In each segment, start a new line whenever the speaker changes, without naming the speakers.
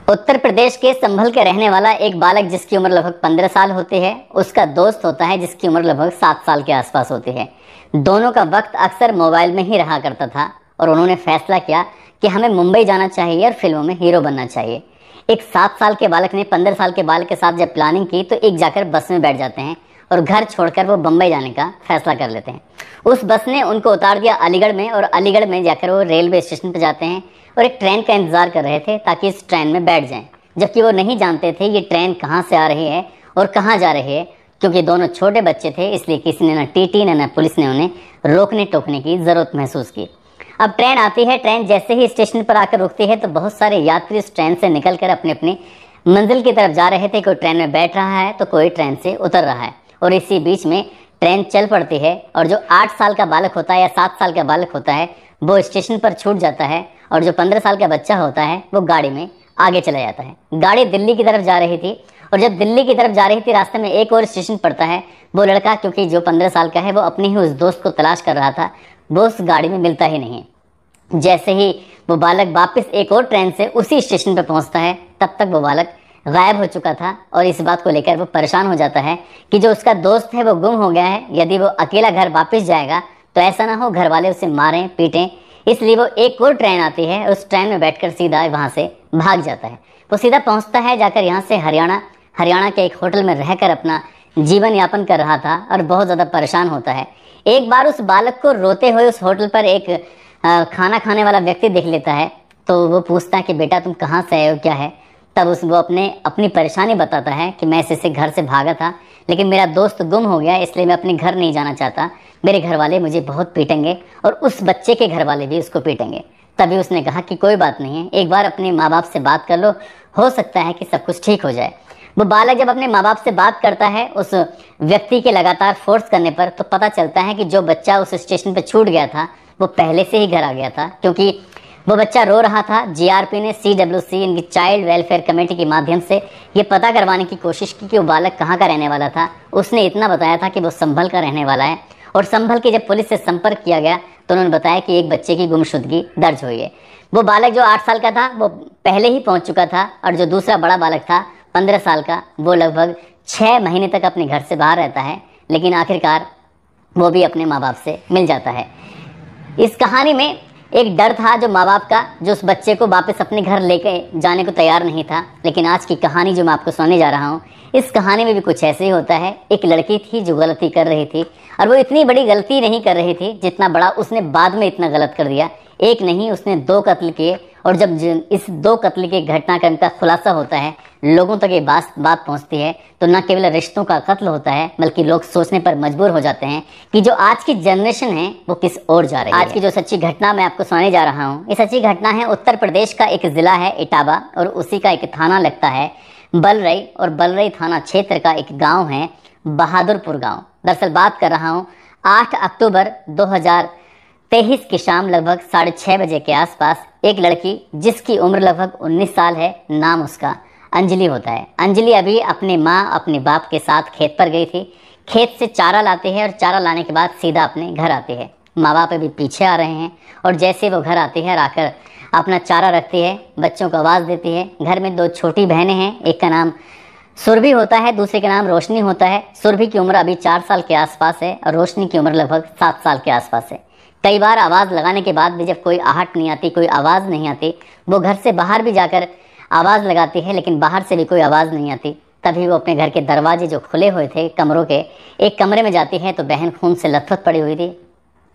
उत्तर प्रदेश के संभल के रहने वाला एक बालक जिसकी उम्र लगभग 15 साल होती है, उसका दोस्त होता है जिसकी उम्र लगभग 7 साल के आसपास होती है। दोनों का वक्त अक्सर मोबाइल में ही रहा करता था और उन्होंने फैसला किया कि हमें मुंबई जाना चाहिए और फिल्मों में हीरो बनना चाहिए। एक 7 साल के बालक ने 15 साल के बालक के साथ जब प्लानिंग की तो एक जाकर बस में बैठ जाते हैं और घर छोड़कर वो बम्बई जाने का फैसला कर लेते हैं। उस बस ने उनको उतार दिया अलीगढ़ में और अलीगढ़ में जाकर वो रेलवे स्टेशन पर जाते हैं और एक ट्रेन का इंतजार कर रहे थे ताकि इस ट्रेन में बैठ जाएं, जबकि वो नहीं जानते थे ये ट्रेन कहाँ से आ रही है और कहाँ जा रही है, क्योंकि दोनों छोटे बच्चे थे। इसलिए किसी ने ना टीटी ना पुलिस ने उन्हें रोकने टोकने की ज़रूरत महसूस की। अब ट्रेन आती है। ट्रेन जैसे ही स्टेशन पर आकर रुकती है तो बहुत सारे यात्री उस ट्रेन से निकलकर अपनी अपनी मंजिल की तरफ जा रहे थे। कोई ट्रेन में बैठ रहा है तो कोई ट्रेन से उतर रहा है और इसी बीच में ट्रेन चल पड़ती है और जो 8 साल का बालक होता है या 7 साल का बालक होता है वो स्टेशन पर छूट जाता है और जो 15 साल का बच्चा होता है वो गाड़ी में आगे चला जाता है। गाड़ी दिल्ली की तरफ जा रही थी और जब दिल्ली की तरफ जा रही थी रास्ते में एक और स्टेशन पड़ता है। वो लड़का, क्योंकि जो 15 साल का है, वो अपनी ही उस दोस्त को तलाश कर रहा था, वो उस गाड़ी में मिलता ही नहीं। जैसे ही वो बालक वापस एक और ट्रेन से उसी स्टेशन पर पहुंचता है तब तक वो बालक गायब हो चुका था और इस बात को लेकर वो परेशान हो जाता है कि जो उसका दोस्त है वो गुम हो गया है। यदि वो अकेला घर वापस जाएगा तो ऐसा ना हो घर वाले उसे मारें पीटें, इसलिए वो एक और ट्रेन आती है। उस ट्रेन में बैठकर सीधा वहाँ से भाग जाता है। वो सीधा पहुँचता है जाकर यहाँ से हरियाणा के एक होटल में रहकर अपना जीवन यापन कर रहा था और बहुत ज़्यादा परेशान होता है। एक बार उस बालक को रोते हुए उस होटल पर एक खाना खाने वाला व्यक्ति देख लेता है तो वो पूछता है कि बेटा तुम कहाँ से आए हो, क्या है। तब वो अपनी परेशानी बताता है कि मैं इससे घर से भागा था लेकिन मेरा दोस्त गुम हो गया, इसलिए मैं अपने घर नहीं जाना चाहता। मेरे घर वाले मुझे बहुत पीटेंगे और उस बच्चे के घर वाले भी उसको पीटेंगे। तभी उसने कहा कि कोई बात नहीं है, एक बार अपने माँ बाप से बात कर लो, हो सकता है कि सब कुछ ठीक हो जाए। वो बालक जब अपने माँ बाप से बात करता है उस व्यक्ति के लगातार फोर्स करने पर तो पता चलता है कि जो बच्चा उस स्टेशन पर छूट गया था वो पहले से ही घर आ गया था, क्योंकि वो बच्चा रो रहा था। जीआरपी ने CWC इनकी चाइल्ड वेलफेयर कमेटी के माध्यम से ये पता करवाने की कोशिश की कि वो बालक कहाँ का रहने वाला था। उसने इतना बताया था कि वो संभल का रहने वाला है और संभल की जब पुलिस से संपर्क किया गया तो उन्होंने बताया कि एक बच्चे की गुमशुदगी दर्ज हुई है। वो बालक जो 8 साल का था वो पहले ही पहुँच चुका था और जो दूसरा बड़ा बालक था 15 साल का, वो लगभग 6 महीने तक अपने घर से बाहर रहता है, लेकिन आखिरकार वो भी अपने माँ बाप से मिल जाता है। इस कहानी में एक डर था जो माँ बाप का, जो उस बच्चे को वापस अपने घर लेके जाने को तैयार नहीं था। लेकिन आज की कहानी जो मैं आपको सुनाने जा रहा हूँ, इस कहानी में भी कुछ ऐसे ही होता है। एक लड़की थी जो गलती कर रही थी और वो इतनी बड़ी गलती नहीं कर रही थी जितना बड़ा उसने बाद में इतना गलत कर दिया। एक नहीं, उसने 2 कत्ल किए और जब इस 2 कत्ल के घटनाक्रम का खुलासा होता है, लोगों तक ये बात पहुंचती है, तो न केवल रिश्तों का कत्ल होता है बल्कि लोग सोचने पर मजबूर हो जाते हैं कि जो आज की जनरेशन है वो किस ओर जा रही है। आज की जो सच्ची घटना मैं आपको सुनाने जा रहा हूँ, ये सच्ची घटना है उत्तर प्रदेश का एक जिला है इटावा और उसी का एक थाना लगता है बलरई और बलरई थाना क्षेत्र का एक गाँव है बहादुरपुर गाँव। दरअसल बात कर रहा हूँ 8 अक्टूबर 2023 की शाम लगभग 6:30 बजे के आसपास एक लड़की जिसकी उम्र लगभग 19 साल है, नाम उसका अंजलि होता है। अंजलि अभी अपने माँ अपने बाप के साथ खेत पर गई थी। खेत से चारा लाती है और चारा लाने के बाद सीधा अपने घर आती है। माँ बाप अभी पीछे आ रहे हैं और जैसे वो घर आती है आकर अपना चारा रखती है, बच्चों को आवाज़ देती है। घर में 2 छोटी बहनें हैं, एक का नाम सुरभि होता है, दूसरे का नाम रोशनी होता है। सुरभि की उम्र अभी 4 साल के आसपास है और रोशनी की उम्र लगभग 7 साल के आसपास है। कई बार आवाज़ लगाने के बाद भी जब कोई आहट नहीं आती, कोई आवाज़ नहीं आती, वो घर से बाहर भी जाकर आवाज़ लगाती है लेकिन बाहर से भी कोई आवाज़ नहीं आती। तभी वो अपने घर के दरवाजे जो खुले हुए थे कमरों के, एक कमरे में जाती है तो बहन खून से लथपथ पड़ी हुई थी,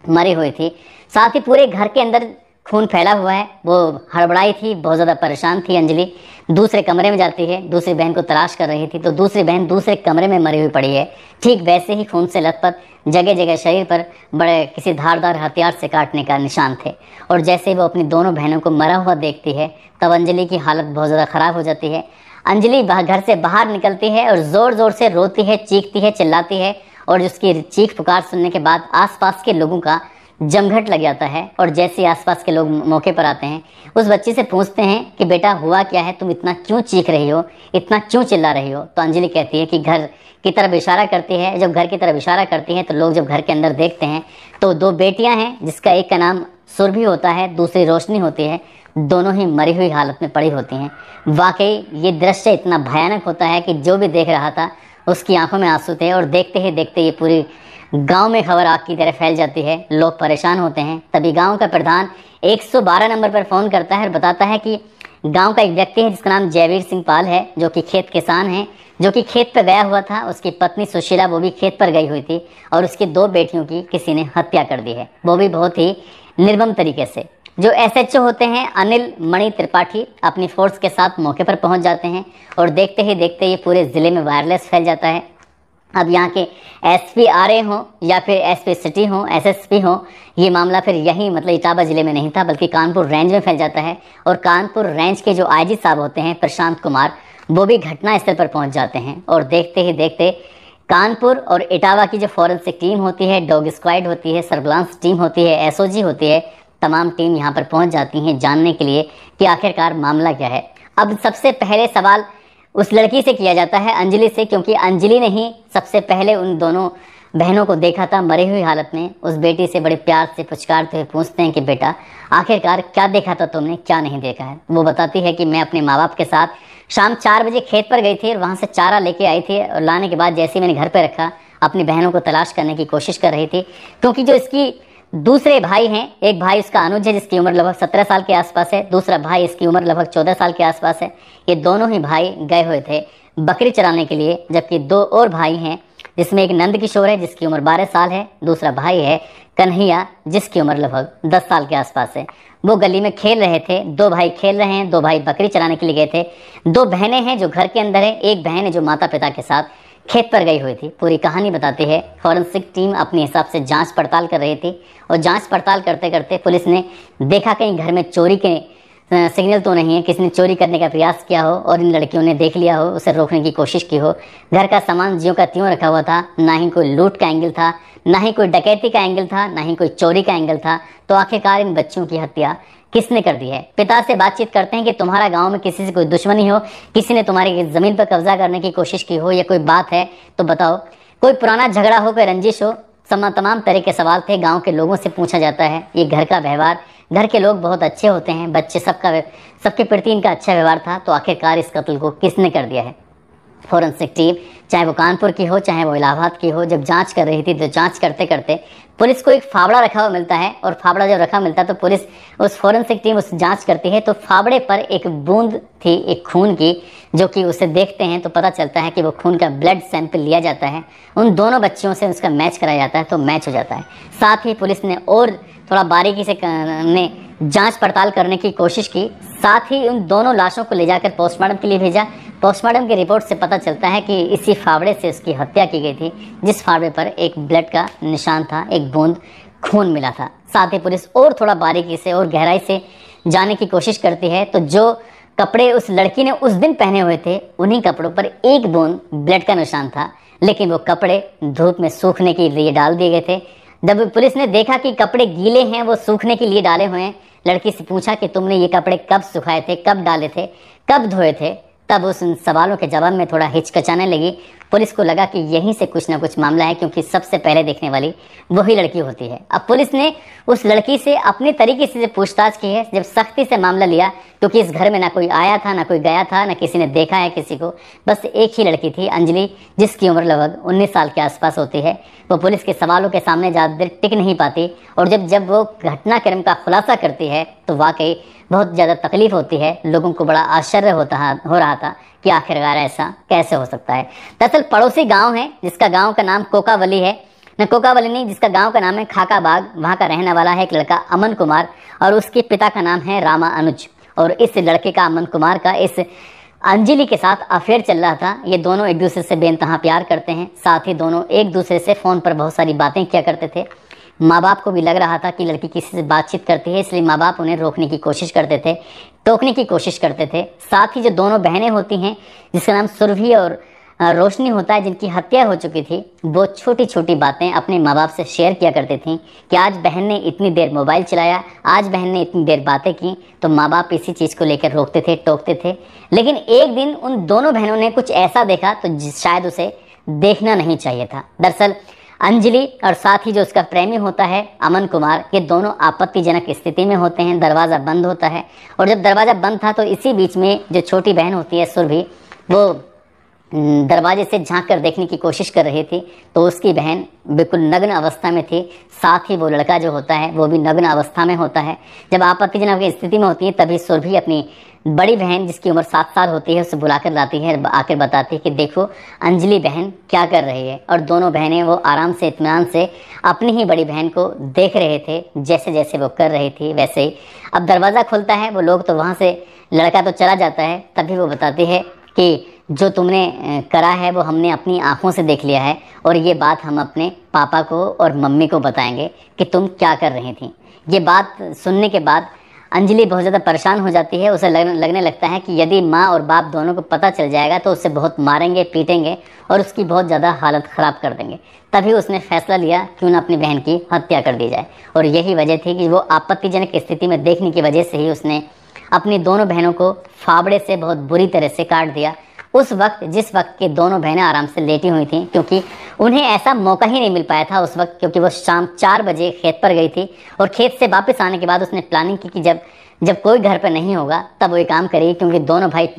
मरी हुई थी। साथ ही पूरे घर के अंदर खून फैला हुआ है। वो हड़बड़ाई थी, बहुत ज़्यादा परेशान थी अंजलि। दूसरे कमरे में जाती है, दूसरी बहन को तलाश कर रही थी तो दूसरी बहन दूसरे कमरे में मरी हुई पड़ी है। ठीक वैसे ही खून से लथपथ, जगह जगह शरीर पर बड़े किसी धारदार हथियार से काटने का निशान थे। और जैसे वो अपनी दोनों बहनों को मरा हुआ देखती है तब अंजलि की हालत बहुत ज़्यादा ख़राब हो जाती है। अंजलि घर से बाहर निकलती है और ज़ोर ज़ोर से रोती है, चीखती है, चिल्लाती है और उसकी चीख पुकार सुनने के बाद आसपास के लोगों का जमघट लग जाता है। और जैसे आसपास के लोग मौके पर आते हैं, उस बच्ची से पूछते हैं कि बेटा हुआ क्या है, तुम इतना क्यों चीख रही हो, इतना क्यों चिल्ला रही हो। तो अंजलि कहती है कि घर की तरफ इशारा करती है। जब घर की तरफ इशारा करती है तो लोग जब घर के अंदर देखते हैं तो 2 बेटियां हैं जिसका एक का नाम सुरभि होता है, दूसरी रोशनी होती है। दोनों ही मरी हुई हालत में पड़ी होती हैं। वाकई ये दृश्य इतना भयानक होता है कि जो भी देख रहा था उसकी आंखों में आंसू थे, और देखते ही देखते ये पूरी गांव में खबर आग की तरह फैल जाती है। लोग परेशान होते हैं। तभी गांव का प्रधान 112 नंबर पर फ़ोन करता है और बताता है कि गांव का एक व्यक्ति है जिसका नाम जयवीर सिंह पाल है, जो कि खेत किसान है, जो कि खेत पर गया हुआ था। उसकी पत्नी सुशीला वो भी खेत पर गई हुई थी, और उसकी 2 बेटियों की किसी ने हत्या कर दी है, वो भी बहुत ही निर्मम तरीके से। जो एसएचओ होते हैं अनिल मणि त्रिपाठी अपनी फोर्स के साथ मौके पर पहुंच जाते हैं, और देखते ही देखते ये पूरे ज़िले में वायरलेस फैल जाता है। अब यहाँ के एसपी आरए हों या फिर एसपी सिटी हों, एसएसपी हों, ये मामला फिर यहीं मतलब इटावा ज़िले में नहीं था बल्कि कानपुर रेंज में फैल जाता है। और कानपुर रेंज के जो आईजी साहब होते हैं प्रशांत कुमार, वो भी घटना स्थल पर पहुँच जाते हैं, और देखते ही देखते कानपुर और इटावा की जो फॉरेंसिक टीम होती है, डॉग स्क्वाड होती है, सर्विलांस टीम होती है, एसओजी होती है, तमाम टीम यहाँ पर पहुँच जाती हैं जानने के लिए कि आखिरकार मामला क्या है। अब सबसे पहले सवाल उस लड़की से किया जाता है, अंजलि से, क्योंकि अंजलि ने ही सबसे पहले उन दोनों बहनों को देखा था मरी हुई हालत में। उस बेटी से बड़े प्यार से पुचकारते हुए पूछते हैं कि बेटा आखिरकार क्या देखा था तुमने, क्या नहीं देखा है। वो बताती है कि मैं अपने माँ बाप के साथ शाम 4 बजे खेत पर गई थी और वहाँ से चारा लेके आई थी, और लाने के बाद जैसे ही मैंने घर पर रखा अपनी बहनों को तलाश करने की कोशिश कर रही थी, क्योंकि जो इसकी दूसरे भाई हैं, एक भाई इसका अनुज है जिसकी उम्र लगभग 17 साल के आसपास है, दूसरा भाई इसकी उम्र लगभग 14 साल के आसपास है। ये दोनों ही भाई गए हुए थे बकरी चराने के लिए, जबकि 2 और भाई हैं जिसमें एक नंद किशोर है जिसकी उम्र 12 साल है, दूसरा भाई है कन्हैया जिसकी उम्र लगभग 10 साल के आसपास है। वो गली में खेल रहे थे, 2 भाई खेल रहे हैं, 2 भाई बकरी चराने के लिए गए थे। 2 बहनें हैं जो घर के अंदर है, एक बहन है जो माता पिता के साथ खेत पर गई हुई थी। पूरी कहानी बताती है। फॉरेंसिक टीम अपने हिसाब से जांच पड़ताल कर रही थी, और जांच पड़ताल करते करते पुलिस ने देखा कहीं घर में चोरी के सिग्नल तो नहीं है, किसी ने चोरी करने का प्रयास किया हो और इन लड़कियों ने देख लिया हो, उसे रोकने की कोशिश की हो। घर का सामान ज्यों का त्यों रखा हुआ था, ना ही कोई लूट का एंगल था, ना ही कोई डकैती का एंगल था, ना ही कोई चोरी का एंगल था। तो आखिरकार इन बच्चों की हत्या किसने कर दी है? पिता से बातचीत करते हैं कि तुम्हारा गांव में किसी से कोई दुश्मनी हो, किसी ने तुम्हारी ज़मीन पर कब्जा करने की कोशिश की हो, या कोई बात है तो बताओ, कोई पुराना झगड़ा हो, कोई रंजिश हो। तमाम तरह के सवाल थे, गांव के लोगों से पूछा जाता है। ये घर का व्यवहार, घर के लोग बहुत अच्छे होते हैं, बच्चे सबके प्रति इनका अच्छा व्यवहार था। तो आखिरकार इस कत्ल को किसने कर दिया है? फॉरेंसिक टीम, चाहे वो कानपुर की हो चाहे वो इलाहाबाद की हो, जब जांच कर रही थी तो जांच करते करते पुलिस को एक फावड़ा रखा हुआ मिलता है, और फावड़ा जब रखा मिलता है तो पुलिस उस फॉरेंसिक टीम उस जांच करती है। तो फावड़े पर एक बूंद थी एक खून की, जो कि उसे देखते हैं तो पता चलता है कि वो खून का ब्लड सैंपल लिया जाता है, उन दोनों बच्चियों से उसका मैच कराया जाता है, तो मैच हो जाता है। साथ ही पुलिस ने और थोड़ा बारीकी से जांच पड़ताल करने की कोशिश की। साथ ही उन दोनों लाशों को ले जाकर पोस्टमार्टम के लिए भेजा। पोस्टमार्टम की रिपोर्ट से पता चलता है कि इसी फावड़े से उसकी हत्या की गई थी, जिस फावड़े पर एक ब्लड का निशान था, एक बूंद खून मिला था। साथ ही पुलिस और थोड़ा बारीकी से और गहराई से जाने की कोशिश करती है। तो जो कपड़े उस लड़की ने उस दिन पहने हुए थे, उन्हीं कपड़ों पर एक बूंद ब्लड का निशान था, लेकिन वो कपड़े धूप में सूखने के लिए डाल दिए गए थे। जब पुलिस ने देखा कि कपड़े गीले हैं, वो सूखने के लिए डाले हुए हैं, लड़की से पूछा कि तुमने ये कपड़े कब सुखाए थे, कब डाले थे, कब धोए थे? तब उस सवालों के जवाब में थोड़ा हिचकिचाने लगी। पुलिस को लगा कि यहीं से कुछ ना कुछ मामला है, क्योंकि सबसे पहले देखने वाली वही लड़की होती है। अब पुलिस ने उस लड़की से अपने तरीके से पूछताछ की है, जब सख्ती से मामला लिया, क्योंकि इस घर में ना कोई आया था, ना कोई गया था, ना किसी ने देखा है किसी को, बस एक ही लड़की थी अंजलि, जिसकी उम्र लगभग 19 साल के आसपास होती है। वो पुलिस के सवालों के सामने ज़्यादा देर टिक नहीं पाती, और जब वो घटनाक्रम का खुलासा करती है तो वाकई बहुत ज़्यादा तकलीफ होती है। लोगों को बड़ा आश्चर्य हो रहा था कि आखिरकार ऐसा कैसे हो सकता है। दरअसल पड़ोसी गांव है जिसका गांव का नाम कोकावली है, न कोकावली नहीं, जिसका गांव का नाम है खाकाबाग। वहां का रहने वाला है एक लड़का अमन कुमार, और उसके पिता का नाम है रामा अनुज। और इस लड़के का, अमन कुमार का, इस अंजलि के साथ अफेयर चल रहा था। ये दोनों एक दूसरे से बेइंतहा प्यार करते हैं। साथ ही दोनों एक दूसरे से फ़ोन पर बहुत सारी बातें किया करते थे। माँ बाप को भी लग रहा था कि लड़की किसी से बातचीत करती है, इसलिए माँ बाप उन्हें रोकने की कोशिश करते थे, टोकने की कोशिश करते थे। साथ ही जो दोनों बहनें होती हैं, जिसका नाम सुरभि और रोशनी होता है, जिनकी हत्या हो चुकी थी, वो छोटी छोटी बातें अपने माँ बाप से शेयर किया करती थी कि आज बहन ने इतनी देर मोबाइल चलाया, आज बहन ने इतनी देर बातें की। तो माँ बाप इसी चीज़ को लेकर रोकते थे, टोकते थे। लेकिन एक दिन उन दोनों बहनों ने कुछ ऐसा देखा तो शायद उसे देखना नहीं चाहिए था। दरअसल अंजलि और साथ ही जो उसका प्रेमी होता है अमन कुमार, ये दोनों आपत्तिजनक स्थिति में होते हैं। दरवाज़ा बंद होता है और जब दरवाज़ा बंद था तो इसी बीच में जो छोटी बहन होती है सुरभि, वो दरवाजे से झांक कर देखने की कोशिश कर रही थी तो उसकी बहन बिल्कुल नग्न अवस्था में थी। साथ ही वो लड़का जो होता है वो भी नग्न अवस्था में होता है। जब आपत्तिजनक स्थिति में होती है तभी सुरभि अपनी बड़ी बहन जिसकी उम्र 7 साल होती है उसे बुलाकर लाती है, आकर बताती है कि देखो अंजलि बहन क्या कर रही है। और दोनों बहनें वो आराम से इत्मीनान से अपनी ही बड़ी बहन को देख रहे थे, जैसे जैसे वो कर रही थी वैसे ही। अब दरवाज़ा खुलता है, वो लोग तो वहाँ से, लड़का तो चला जाता है, तभी वो बताती है कि जो तुमने करा है वो हमने अपनी आंखों से देख लिया है और ये बात हम अपने पापा को और मम्मी को बताएंगे कि तुम क्या कर रही थी। ये बात सुनने के बाद अंजलि बहुत ज़्यादा परेशान हो जाती है। उसे लगने लगता है कि यदि माँ और बाप दोनों को पता चल जाएगा तो उसे बहुत मारेंगे, पीटेंगे और उसकी बहुत ज़्यादा हालत ख़राब कर देंगे। तभी उसने फैसला लिया क्यों ना अपनी बहन की हत्या कर दी जाए। और यही वजह थी कि वो आपत्तिजनक स्थिति में देखने की वजह से ही उसने अपनी दोनों बहनों को फावड़े से बहुत बुरी तरह से काट दिया। उस वक्त जिस वक्त के दोनों बहनें आराम से लेटी हुई थीं, क्योंकि उन्हें ऐसा मौका ही नहीं मिल पाया था उस वक्त, क्योंकि वो शाम 4 बजे खेत पर गई थी और खेत से वापस आने के बाद उसने प्लानिंग की कि जब कोई घर पर नहीं होगा तब वो ये काम करेगी, क्योंकि दोनों भाई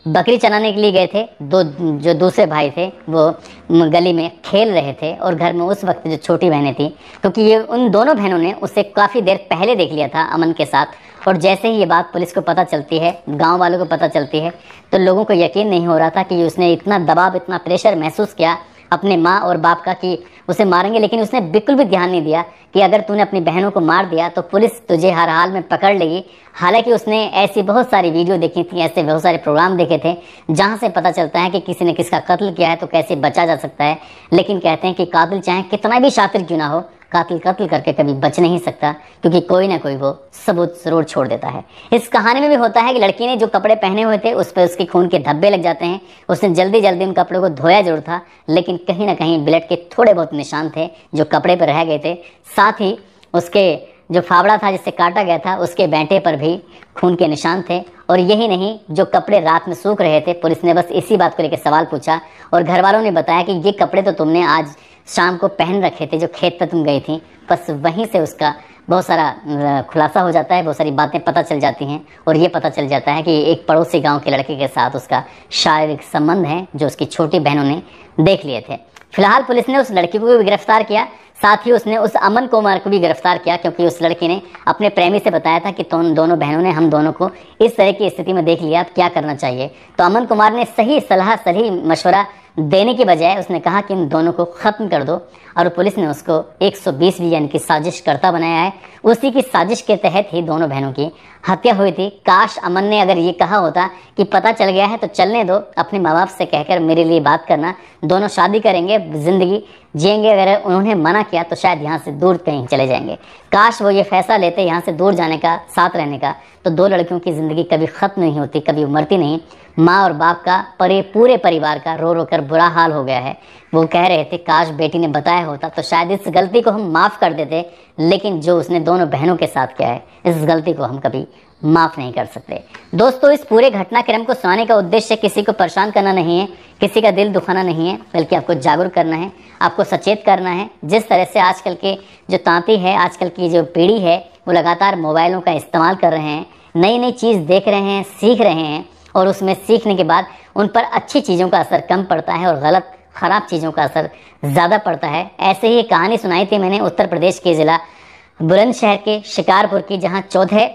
बकरी चराने के लिए गए थे। जो दूसरे भाई थे वो गली में खेल रहे थे और घर में उस वक्त जो छोटी बहनें थी, क्योंकि ये उन दोनों बहनों ने उसे काफ़ी देर पहले देख लिया था अमन के साथ। और जैसे ही ये बात पुलिस को पता चलती है, गांव वालों को पता चलती है, तो लोगों को यकीन नहीं हो रहा था कि उसने इतना दबाव, इतना प्रेशर महसूस किया अपने माँ और बाप का कि उसे मारेंगे। लेकिन उसने बिल्कुल भी ध्यान नहीं दिया कि अगर तूने अपनी बहनों को मार दिया तो पुलिस तुझे हर हाल में पकड़ लेगी। हालांकि उसने ऐसी बहुत सारी वीडियो देखी थी, ऐसे बहुत सारे प्रोग्राम देखे थे जहां से पता चलता है कि किसी ने किसका कत्ल किया है तो कैसे बचा जा सकता है। लेकिन कहते हैं कि कातिल चाहे कितना भी शातिर क्यों ना हो, कातिल कत्ल करके कभी बच नहीं सकता, क्योंकि कोई ना कोई वो सबूत जरूर छोड़ देता है। इस कहानी में भी होता है कि लड़की ने जो कपड़े पहने हुए थे उस पर उसके खून के धब्बे लग जाते हैं। उसने जल्दी जल्दी उन कपड़ों को धोया जरूर था, लेकिन कहीं ना कहीं ब्लड के थोड़े बहुत निशान थे जो कपड़े पर रह गए थे। साथ ही उसके जो फावड़ा था जिससे काटा गया था उसके बेंटे पर भी खून के निशान थे। और यही नहीं, जो कपड़े रात में सूख रहे थे, पुलिस ने बस इसी बात को लेकर सवाल पूछा और घर वालों ने बताया कि ये कपड़े तो तुमने आज शाम को पहन रखे थे जो खेत पर तुम गई थी। बस वहीं से उसका बहुत सारा खुलासा हो जाता है, बहुत सारी बातें पता चल जाती हैं और ये पता चल जाता है कि एक पड़ोसी गांव के लड़के के साथ उसका शारीरिक संबंध है जो उसकी छोटी बहनों ने देख लिए थे। फिलहाल पुलिस ने उस लड़की को भी गिरफ्तार किया, साथ ही उसने उस अमन कुमार को भी गिरफ्तार किया, क्योंकि उस लड़की ने अपने प्रेमी से बताया था कि दोनों बहनों ने हम दोनों को इस तरह की स्थिति में देख लिया, अब क्या करना चाहिए। तो अमन कुमार ने सही सलाह, सही मशवरा देने के बजाय उसने कहा कि इन दोनों को ख़त्म कर दो और पुलिस ने उसको 120 यानी कि साजिशकर्ता बनाया है। उसी की साजिश के तहत ही दोनों बहनों की हत्या हुई थी। काश अमन ने अगर ये कहा होता कि पता चल गया है तो चलने दो, अपने माँ बाप से कहकर मेरे लिए बात करना, दोनों शादी करेंगे, ज़िंदगी जिएंगे। अगर उन्होंने मना किया तो शायद यहाँ से दूर कहीं चले जाएंगे। काश वो ये फैसला लेते यहाँ से दूर जाने का, साथ रहने का, तो 2 लड़कियों की ज़िंदगी कभी ख़त्म नहीं होती, कभी मरती नहीं। माँ और बाप का पूरे परिवार का रो रो कर बुरा हाल हो गया है। वो कह रहे थे काश बेटी ने बताया होता तो शायद इस गलती को हम माफ़ कर देते, लेकिन जो उसने दोनों बहनों के साथ किया है इस गलती को हम कभी माफ़ नहीं कर सकते। दोस्तों, इस पूरे घटनाक्रम को सुनाने का उद्देश्य किसी को परेशान करना नहीं है, किसी का दिल दुखाना नहीं है, बल्कि आपको जागरूक करना है, आपको सचेत करना है। जिस तरह से आजकल के जो तांती है, आजकल की जो पीढ़ी है, वो लगातार मोबाइलों का इस्तेमाल कर रहे हैं, नई नई चीज़ देख रहे हैं, सीख रहे हैं और उसमें सीखने के बाद उन पर अच्छी चीज़ों का असर कम पड़ता है और गलत ख़राब चीज़ों का असर ज़्यादा पड़ता है। ऐसे ही एक कहानी सुनाई थी मैंने उत्तर प्रदेश के ज़िला बुलंदशहर के शिकारपुर की, जहाँ 14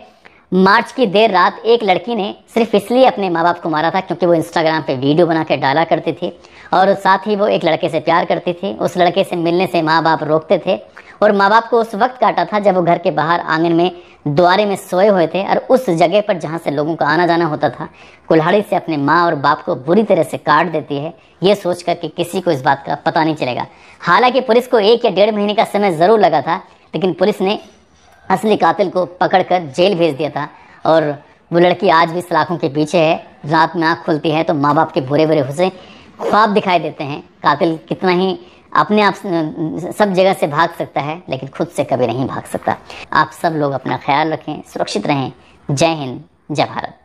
मार्च की देर रात एक लड़की ने सिर्फ इसलिए अपने माँ बाप को मारा था क्योंकि वो इंस्टाग्राम पे वीडियो बना के डाला करती थी और साथ ही वो एक लड़के से प्यार करती थी। उस लड़के से मिलने से माँ बाप रोकते थे और माँ बाप को उस वक्त काटा था जब वो घर के बाहर आंगन में द्वारे में सोए हुए थे और उस जगह पर जहाँ से लोगों का आना जाना होता था, कुल्हाड़ी से अपने माँ और बाप को बुरी तरह से काट देती है, ये सोच कर कि किसी को इस बात का पता नहीं चलेगा। हालांकि पुलिस को 1 या 1.5 महीने का समय ज़रूर लगा था, लेकिन पुलिस ने असली कातिल को पकड़कर जेल भेज दिया था और वो लड़की आज भी सलाखों के पीछे है। रात में आँख खुलती है तो माँ बाप के बुरे बुरे हुए ख्वाब दिखाई देते हैं। कातिल कितना ही अपने आप सब जगह से भाग सकता है, लेकिन खुद से कभी नहीं भाग सकता। आप सब लोग अपना ख्याल रखें, सुरक्षित रहें। जय हिंद, जय भारत।